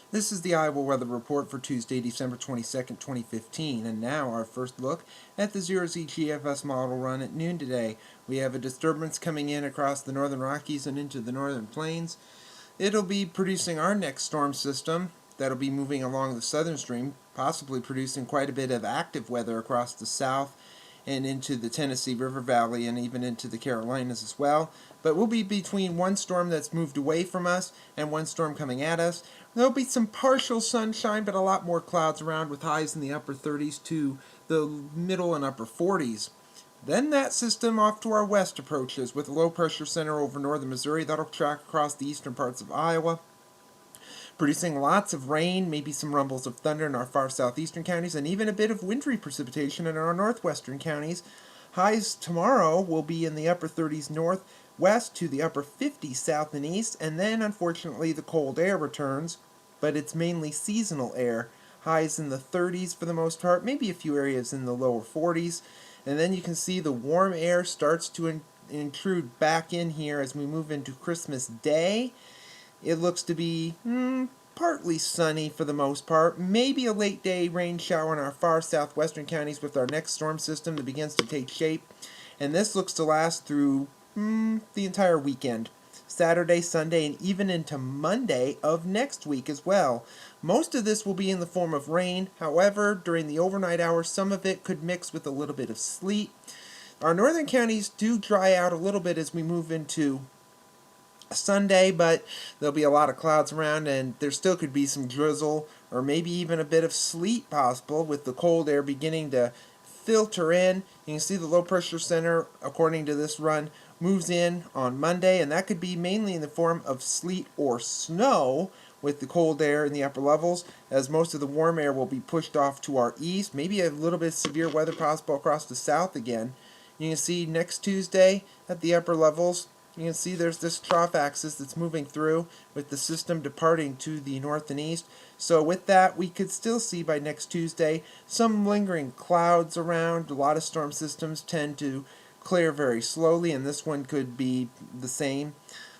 This is the Iowa Weather Report for Tuesday, December 22nd, 2015, and now our first look at the 0Z GFS Model Run at noon today. We have a disturbance coming in across the northern Rockies and into the northern plains. It'll be producing our next storm system that'll be moving along the southern stream, possibly producing quite a bit of active weather across the south and into the Tennessee River Valley and even into the Carolinas as well. But we'll be between one storm that's moved away from us and one storm coming at us. There'll be some partial sunshine, but a lot more clouds around with highs in the upper 30s to the middle and upper 40s. Then that system off to our west approaches with a low pressure center over northern Missouri that'll track across the eastern parts of Iowa, producing lots of rain, maybe some rumbles of thunder in our far southeastern counties, and even a bit of wintry precipitation in our northwestern counties. Highs tomorrow will be in the upper 30s northwest to the upper 50s south and east, and then unfortunately the cold air returns, but it's mainly seasonal air. Highs in the 30s for the most part, maybe a few areas in the lower 40s, and then you can see the warm air starts to intrude back in here as we move into Christmas Day. It looks to be partly sunny for the most part. Maybe a late day rain shower in our far southwestern counties with our next storm system that begins to take shape. And this looks to last through the entire weekend. Saturday, Sunday, and even into Monday of next week as well. Most of this will be in the form of rain. However, during the overnight hours, some of it could mix with a little bit of sleet. Our northern counties do dry out a little bit as we move into Sunday, but there'll be a lot of clouds around and there still could be some drizzle or maybe even a bit of sleet possible with the cold air beginning to filter in. You can see the low pressure center, according to this run, moves in on Monday, and that could be mainly in the form of sleet or snow with the cold air in the upper levels, as most of the warm air will be pushed off to our east. Maybe a little bit of severe weather possible across the south again. You can see next Tuesday at the upper levels, you can see there's this trough axis that's moving through with the system departing to the north and east. So with that, we could still see by next Tuesday some lingering clouds around. A lot of storm systems tend to clear very slowly, and this one could be the same,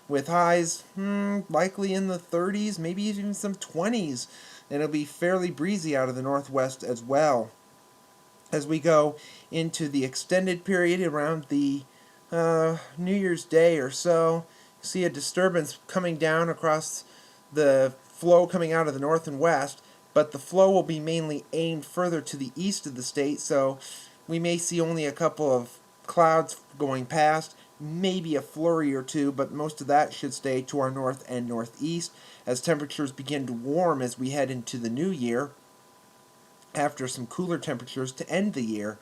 with highs likely in the 30s, maybe even some 20s, and it'll be fairly breezy out of the northwest as well. As we go into the extended period around the New Year's Day or so, see a disturbance coming down across the flow coming out of the north and west, but the flow will be mainly aimed further to the east of the state, so we may see only a couple of clouds going past, maybe a flurry or two, but most of that should stay to our north and northeast as temperatures begin to warm as we head into the new year after some cooler temperatures to end the year.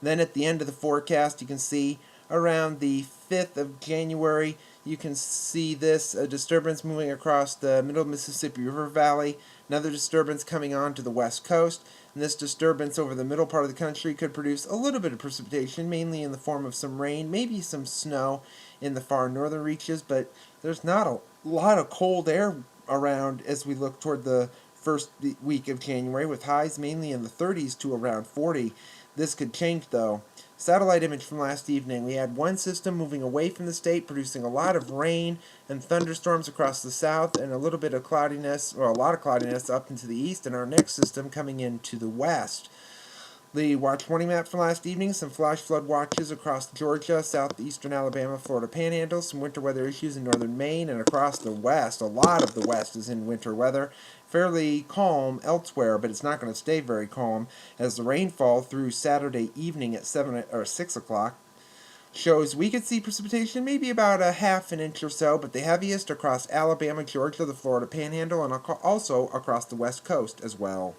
Then at the end of the forecast, you can see around the 5th of January, you can see this, a disturbance moving across the middle Mississippi River Valley, another disturbance coming on to the west coast, and this disturbance over the middle part of the country could produce a little bit of precipitation, mainly in the form of some rain, maybe some snow in the far northern reaches, but there's not a lot of cold air around as we look toward the first week of January, with highs mainly in the 30s to around 40. This could change though. Satellite image from last evening. We had one system moving away from the state, producing a lot of rain and thunderstorms across the south, and a little bit of cloudiness, or a lot of cloudiness up into the east, and our next system coming into the west. The watch warning map from last evening, some flash flood watches across Georgia, southeastern Alabama, Florida Panhandle, some winter weather issues in northern Maine, and across the west. A lot of the west is in winter weather. Fairly calm elsewhere, but it's not going to stay very calm as the rainfall through Saturday evening at 7 or 6 o'clock shows we could see precipitation maybe about a half an inch or so, but the heaviest across Alabama, Georgia, the Florida Panhandle, and also across the west coast as well.